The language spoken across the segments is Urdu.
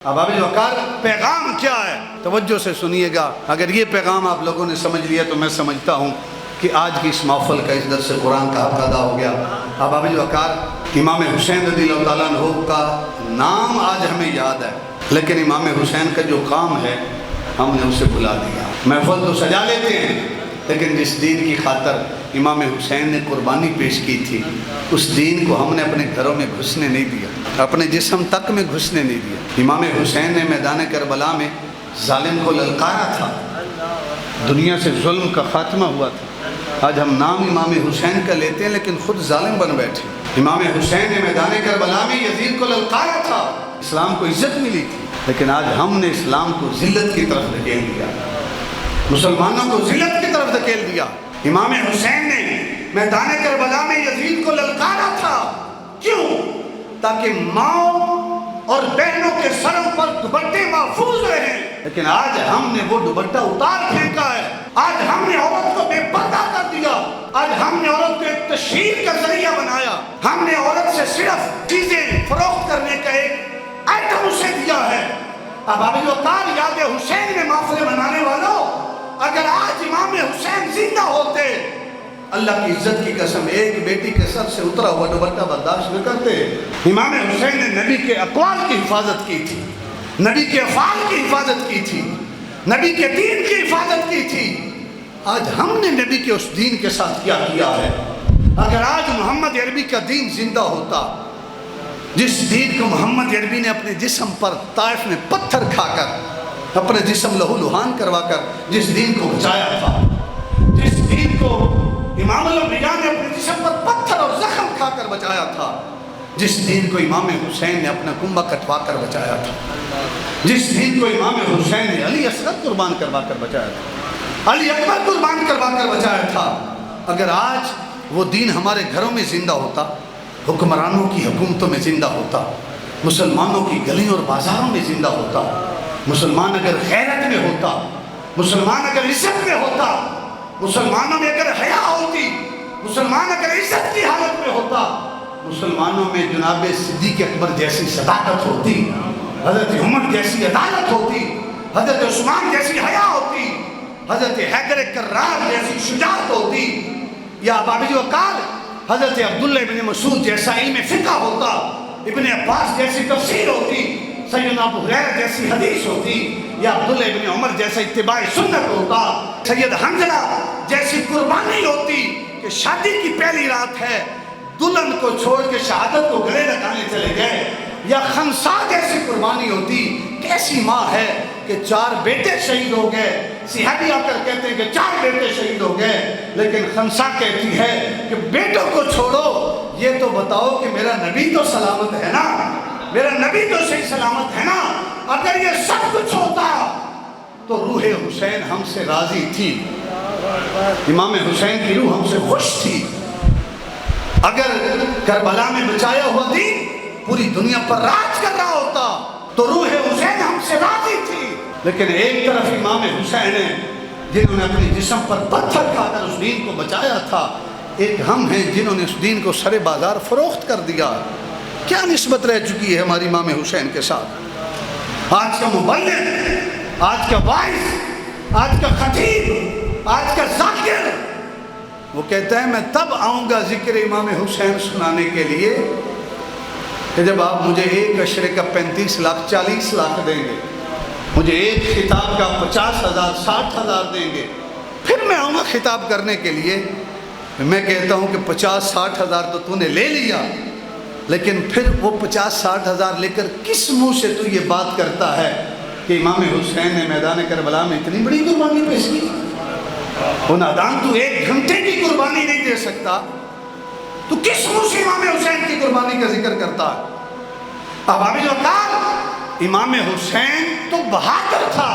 اب ابھی وقار پیغام کیا ہے توجہ سے سنیے گا. اگر یہ پیغام آپ لوگوں نے سمجھ لیا تو میں سمجھتا ہوں کہ آج کی اس محفل کا اس درس سے قرآن کا حق ادا ہو گیا. اب ابھی وقار امام حسین رضی اللہ تعالیٰ عنہ کا نام آج ہمیں یاد ہے، لیکن امام حسین کا جو کام ہے ہم نے اسے بھلا دیا. محفل تو سجا لیتے ہیں لیکن جس دین کی خاطر امام حسین نے قربانی پیش کی تھی اس دین کو ہم نے اپنے گھروں میں گھسنے نہیں دیا، اپنے جسم تک میں گھسنے نہیں دیا. امام حسین نے میدان کربلا میں ظالم کو للکارا تھا، دنیا سے ظلم کا خاتمہ ہوا تھا. آج ہم نام امام حسین کا لیتے ہیں لیکن خود ظالم بن بیٹھے. امام حسین نے میدان کربلا میں یزید کو للکارا تھا، اسلام کو عزت ملی تھی، لیکن آج ہم نے اسلام کو ذلت کی طرف دھکیل دیا، مسلمانوں کو ذلت کی طرف دھکیل دیا. امام حسین نے میدان کربلا میں یزید کو للکارا تھا. کیوں؟ تاکہ ماؤں اور بہنوں کے سروں پر دوپٹے محفوظ رہیں. لیکن آج ہم نے وہ دوپٹہ اتار پھینکا ہے. آج ہم نے عورت کو بے پردہ کر دیا. آج ہم نے عورت کو ایک تشہیر کا ذریعہ بنایا. ہم نے عورت سے صرف چیزیں فروخت کرنے کا ایک آئٹم اسے دیا ہے. اب ابھی وقار یاد حسین میں محفل منانے والوں، اگر آج امام حسین زندہ ہوتے اللہ کی عزت کی قسم ایک بیٹی کے سر سے اترا ہوا دوپٹہ برداشت نہ کرتے. امام حسین نے نبی کے اقوال کی حفاظت کی تھی، نبی کے افعال کی حفاظت کی تھی، نبی کے دین کی حفاظت کی تھی. آج ہم نے نبی کے اس دین کے ساتھ کیا کیا ہے؟ اگر آج محمد عربی کا دین زندہ ہوتا، جس دین کو محمد عربی نے اپنے جسم پر طائف میں پتھر کھا کر اپنے جسم لہو لہان کروا کر جس دین کو بچایا تھا، جس دین کو امام الانبیاء نے اپنے جسم پر پتھر اور زخم کھا کر بچایا تھا، جس دین کو امام حسین نے اپنا کنبہ کٹوا کر بچایا تھا، جس دین کو امام حسین نے علی اصغر قربان کروا کر بچایا تھا، علی اکبر قربان کروا کر بچایا تھا، اگر آج وہ دین ہمارے گھروں میں زندہ ہوتا، حکمرانوں کی حکومتوں میں زندہ ہوتا، مسلمانوں کی گلیوں اور بازاروں میں زندہ ہوتا، مسلمان اگر غیرت میں ہوتا، مسلمان اگر عزت میں ہوتا، مسلمانوں میں اگر حیا ہوتی، مسلمان اگر عزت کی حالت میں ہوتا، مسلمانوں میں جناب صدیق اکبر جیسی صداقت ہوتی، حضرت عمر جیسی عدالت ہوتی، حضرت عثمان جیسی حیا ہوتی، حضرت حیدر کرار جیسی شجاعت ہوتی، یا بابی وقار حضرت عبداللہ ابن مسعود جیسا علم فقہ ہوتا، ابن عباس جیسی تفسیر ہوتی، سیدنا ابو ہریرہ جیسی حدیث ہوتی، یا عبداللہ ابن عمر جیسا اتباع سنت ہوتا، سید حنظلہ جیسی قربانی ہوتی کہ شادی کی پہلی رات ہے دلہن کو چھوڑ کے شہادت کو گلے لگانے چلے گئے، یا خنسا جیسی قربانی ہوتی. کیسی ماں ہے کہ 4 بیٹے شہید ہو گئے، صحابی آ کر کہتے ہیں کہ 4 بیٹے شہید ہو گئے، لیکن خنسا کہتی ہے کہ بیٹوں کو چھوڑو، یہ تو بتاؤ کہ میرا نبی تو سلامت ہے نا، میرا نبی تو صحیح سلامت ہے نا. اگر یہ سب کچھ ہوتا تو روح حسین ہم سے راضی تھی، امام حسین کی روح ہم سے خوش تھی. اگر کربلا میں بچایا ہوا دین پوری دنیا پر راج کر رہا ہوتا تو روح حسین ہم سے راضی تھی. لیکن ایک طرف امام حسین ہیں جنہوں نے اپنے جسم پر پتھر کھا کر اس دین کو بچایا تھا، ایک ہم ہیں جنہوں نے اس دین کو سر بازار فروخت کر دیا. کیا نسبت رہ چکی ہے ہماری امام حسین کے ساتھ؟ آج کا مبلغ، آج کا واعظ، آج کا خطیب، آج کا ذاکر، وہ کہتا ہے میں تب آؤں گا ذکر امام حسین سنانے کے لیے کہ جب آپ مجھے ایک عشرے کا 35 لاکھ 40 لاکھ دیں گے، مجھے ایک خطاب کا 50,000 60,000 دیں گے، پھر میں آؤں گا خطاب کرنے کے لیے. میں کہتا ہوں کہ 50-60 ہزار تو نے لے لیا، لیکن پھر وہ 50-60 ہزار لے کر کس منہ سے تو یہ بات کرتا ہے کہ امام حسین نے میدان کربلا میں اتنی بڑی قربانی پیش کی؟ وہ نادان تو 1 گھنٹے کی قربانی نہیں دے سکتا، تو کس منہ سے امام حسین کی قربانی کا ذکر کرتا ہے؟ اب ابھی وقار امام حسین تو بہادر تھا،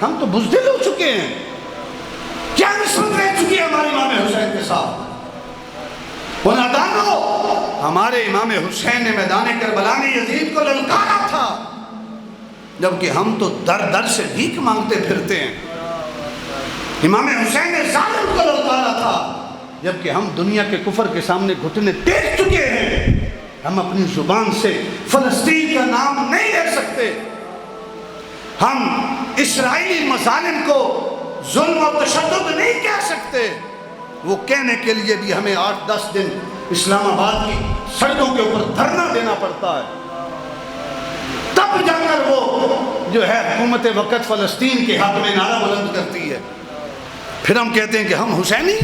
ہم تو بزدل ہو چکے ہیں. کیا نسبت رہ چکی ہے ہمارے امام حسین کے ساتھ؟ وہ نادانو، ہمارے امام حسین نے میدان کربلا میں یزید کو للکارا تھا، جبکہ ہم تو در در سے بھیک مانگتے پھرتے ہیں. امام حسین نے ظالم کو للکارا تھا، جبکہ ہم دنیا کے کفر کے سامنے گھٹنے ٹیک چکے ہیں. ہم اپنی زبان سے فلسطین کا نام نہیں لے سکتے، ہم اسرائیلی مظالم کو ظلم و تشدد نہیں کہہ سکتے، وہ کہنے کے لیے بھی ہمیں 8-10 دن اسلام آباد کی سڑکوں کے اوپر دھرنا دینا پڑتا ہے، تب جا کر وہ جو ہے حکومت وقت فلسطین کے حق میں نعرہ بلند کرتی ہے۔ پھر ہم کہتے ہیں کہ ہم حسینی،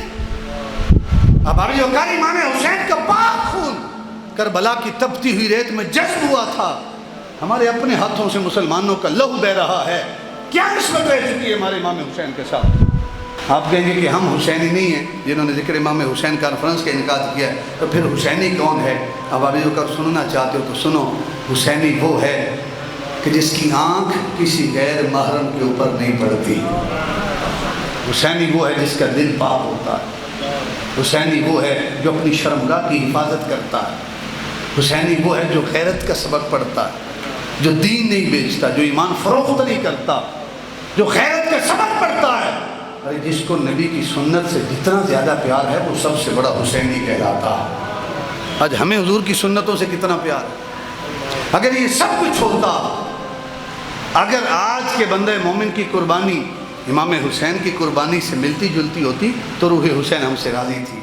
اب ابھی جو کاری امام حسین کا پاک خون کربلا کی تپتی ہوئی ریت میں جذب ہوا تھا، ہمارے اپنے ہاتھوں سے مسلمانوں کا لہو بہہ رہا ہے، کیا نسبت رہ چکی ہے ہمارے امام حسین کے ساتھ؟ آپ کہیں گے کہ ہم حسینی نہیں ہیں، جنہوں نے ذکر امام حسین کانفرنس کا انعقاد کیا ہے، تو پھر حسینی کون ہے؟ اب ابھی جو کر سننا چاہتے ہو تو سنو، حسینی وہ ہے کہ جس کی آنکھ کسی غیر محرم کے اوپر نہیں پڑتی، حسینی وہ ہے جس کا دل پاک ہوتا ہے، حسینی وہ ہے جو اپنی شرمگاہ کی حفاظت کرتا ہے، حسینی وہ ہے جو غیرت کا سبق پڑھتا ہے، جو دین نہیں بیچتا، جو ایمان فروخت نہیں کرتا، جو غیرت کا سبق پڑھتا ہے، اور جس کو نبی کی سنت سے جتنا زیادہ پیار ہے وہ سب سے بڑا حسینی کہلاتا ہے۔ آج ہمیں حضور کی سنتوں سے کتنا پیار ہے؟ اگر یہ سب کچھ ہوتا، اگر آج کے بندے مومن کی قربانی امام حسین کی قربانی سے ملتی جلتی ہوتی تو روح حسین ہم سے راضی تھی۔